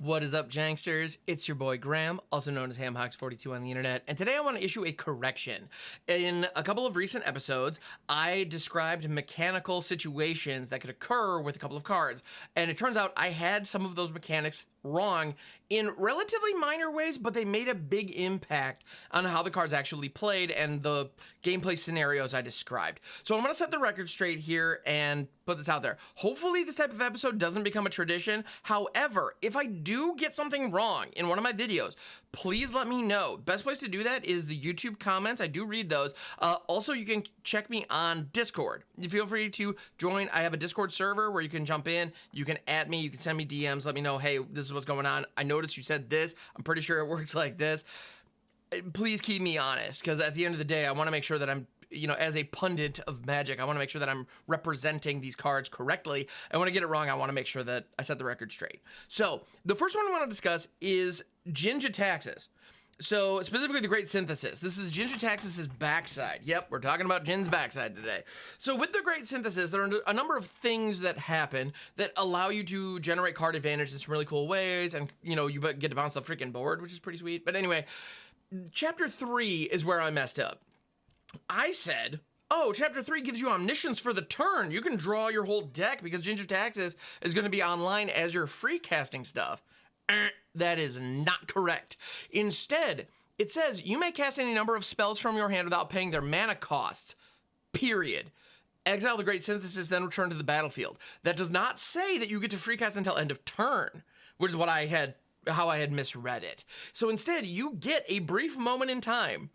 What is up, Janksters? It's your boy Graham, also known as HamHawks42 on the internet, and today I want to issue a correction. In a couple of recent episodes, I described mechanical situations that could occur with a couple of cards, and it turns out I had some of those mechanics wrong in relatively minor ways, but they made a big impact on how the cards actually played and the gameplay scenarios I described. So I'm going to set the record straight here and put this out there. Hopefully this type of episode doesn't become a tradition. However, if I do get something wrong in one of my videos, please let me know. Best place to do that is the YouTube comments. I do read those. Also, you can check me on Discord. You feel free to join. I have a Discord server where you can jump in, you can add me, you can send me DMs, let me know, hey, this is what's going on. I noticed you said this. I'm pretty sure it works like this. Please keep me honest, because at the end of the day, I want to make sure that I'm, as a pundit of Magic, I want to make sure that I'm representing these cards correctly. And when I get it wrong, I want to make sure that I set the record straight. So the first one I want to discuss is jin-gitaxias. So specifically the Great Synthesis. This is jin-gitaxias' backside. Yep, we're talking about Jin's backside today. So with the Great Synthesis, there are a number of things that happen that allow you to generate card advantage in some really cool ways, and you get to bounce the freaking board, which is pretty sweet. But anyway, Chapter 3 is where I messed up. I said, oh, Chapter 3 gives you omniscience for the turn. You can draw your whole deck because jin-gitaxias is going to be online as your free casting stuff. That is not correct. Instead, it says you may cast any number of spells from your hand without paying their mana costs, period. Exile the Great Synthesis, then return to the battlefield. That does not say that you get to free cast until end of turn, which is how I had misread it. So instead, you get a brief moment in time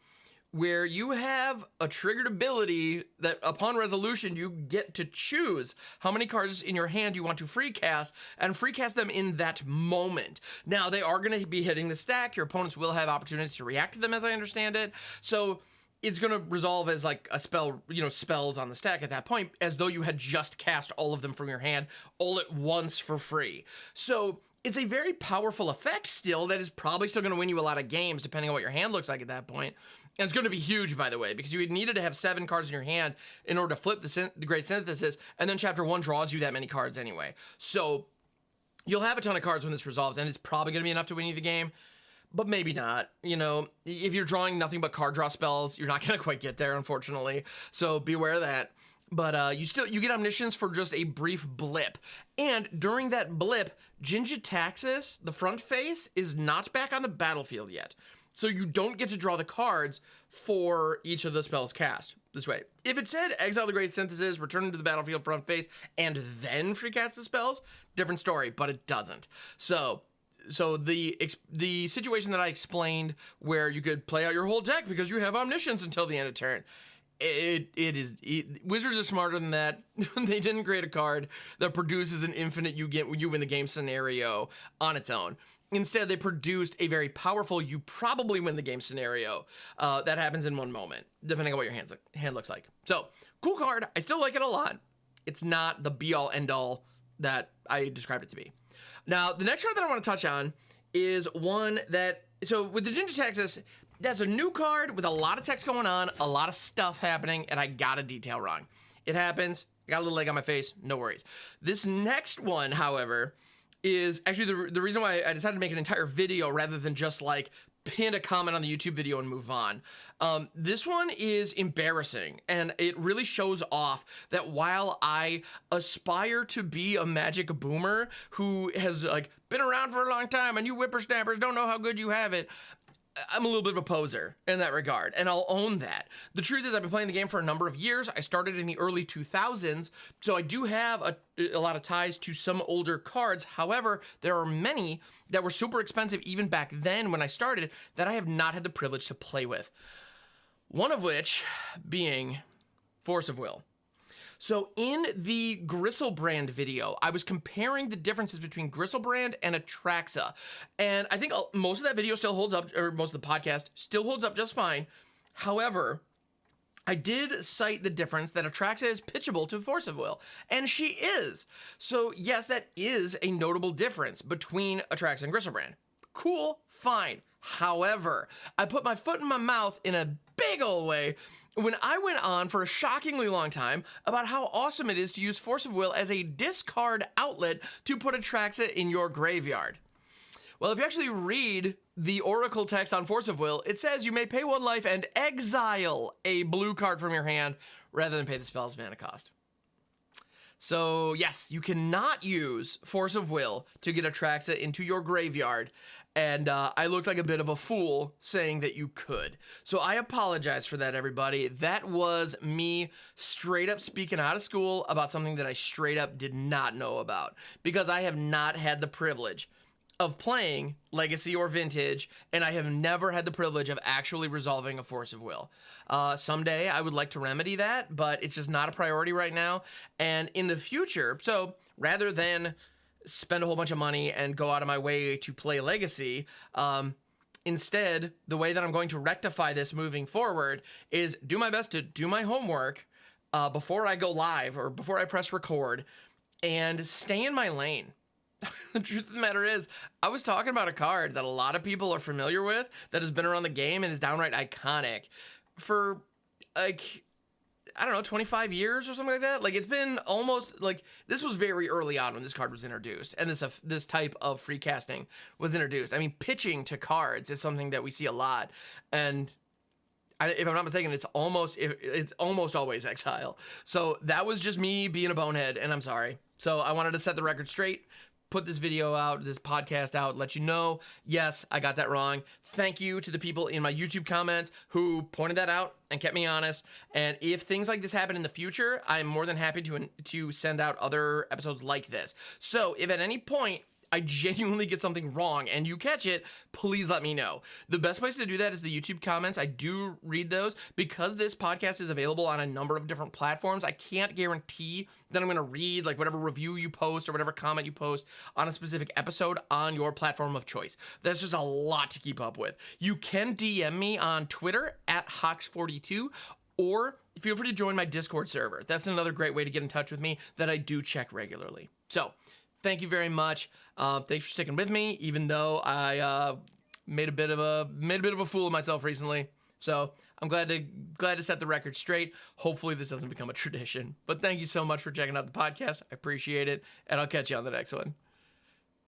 where you have a triggered ability that upon resolution, you get to choose how many cards in your hand you want to free cast and free cast them in that moment. Now, they are going to be hitting the stack. Your opponents will have opportunities to react to them, as I understand it. So it's going to resolve as like a spell, spells on the stack at that point, as though you had just cast all of them from your hand all at once for free. So it's a very powerful effect still that is probably still going to win you a lot of games, depending on what your hand looks like at that point. And it's going to be huge, by the way, because you needed to have 7 cards in your hand in order to flip the Great Synthesis, and then Chapter 1 draws you that many cards anyway. So you'll have a ton of cards when this resolves, and it's probably going to be enough to win you the game, but maybe not. If you're drawing nothing but card draw spells, you're not going to quite get there, unfortunately. So be aware of that. But you get omniscience for just a brief blip. And during that blip, jin-gitaxias, the front face, is not back on the battlefield yet. So you don't get to draw the cards for each of the spells cast this way. If it said exile the Great Synthesis, return to the battlefield front face, and then free cast the spells, different story, but it doesn't. So the situation that I explained where you could play out your whole deck because you have omniscience until the end of turn, Wizards are smarter than that. They didn't create a card that produces an infinite you win the game scenario on its own. Instead, they produced a very powerful you probably win the game scenario that happens in one moment, depending on what your hand looks like. So, cool card. I still like it a lot. It's not the be-all, end-all that I described it to be. Now, the next card that I want to touch on is one that... So, with the jin-gitaxias, that's a new card with a lot of text going on, a lot of stuff happening, and I got a detail wrong. It happens. I got a little egg on my face. No worries. This next one, however, is actually the reason why I decided to make an entire video rather than just like pin a comment on the YouTube video and move on. This one is embarrassing, and it really shows off that while I aspire to be a Magic boomer who has like been around for a long time and you whippersnappers don't know how good you have it, I'm a little bit of a poser in that regard, and I'll own that. The truth is I've been playing the game for a number of years. I started in the early 2000s, so I do have a lot of ties to some older cards. However, there are many that were super expensive even back then when I started that I have not had the privilege to play with. One of which being Force of Will. So in the Griselbrand video, I was comparing the differences between Griselbrand and Atraxa. And I think most of that video still holds up, or most of the podcast still holds up just fine. However, I did cite the difference that Atraxa is pitchable to Force of Will, and she is. So yes, that is a notable difference between Atraxa and Griselbrand. Cool, fine. However, I put my foot in my mouth in a big ol' way when I went on for a shockingly long time about how awesome it is to use Force of Will as a discard outlet to put Atraxa in your graveyard. Well, if you actually read the Oracle text on Force of Will, it says you may pay 1 life and exile a blue card from your hand rather than pay the spell's mana cost. So yes, you cannot use Force of Will to get Atraxa into your graveyard, and I looked like a bit of a fool saying that you could. So I apologize for that, everybody. That was me straight up speaking out of school about something that I straight up did not know about, because I have not had the privilege of playing Legacy or Vintage, and I have never had the privilege of actually resolving a Force of Will. Someday I would like to remedy that, but it's just not a priority right now. And in the future, so rather than spend a whole bunch of money and go out of my way to play Legacy, instead, the way that I'm going to rectify this moving forward is do my best to do my homework before I go live or before I press record, and stay in my lane. The truth of the matter is, I was talking about a card that a lot of people are familiar with, that has been around the game and is downright iconic for, like, I don't know, 25 years or something like that. Like, it's been almost, like, this was very early on when this card was introduced, and this type of free casting was introduced. I mean, pitching to cards is something that we see a lot, and if I'm not mistaken, it's almost always exile. So that was just me being a bonehead, and I'm sorry. So I wanted to set the record straight, put this video out, this podcast out, let you know, yes, I got that wrong. Thank you to the people in my YouTube comments who pointed that out and kept me honest. And if things like this happen in the future, I'm more than happy to send out other episodes like this. So if at any point I genuinely get something wrong and you catch it, please let me know. The best place to do that is the YouTube comments. I do read those. Because this podcast is available on a number of different platforms, I can't guarantee that I'm going to read like whatever review you post or whatever comment you post on a specific episode on your platform of choice. That's just a lot to keep up with. You can DM me on Twitter at Hawks42, or feel free to join my Discord server. That's another great way to get in touch with me that I do check regularly. So thank you very much. Thanks for sticking with me, even though I made a bit of a fool of myself recently. So I'm glad to set the record straight. Hopefully this doesn't become a tradition. But thank you so much for checking out the podcast. I appreciate it, and I'll catch you on the next one.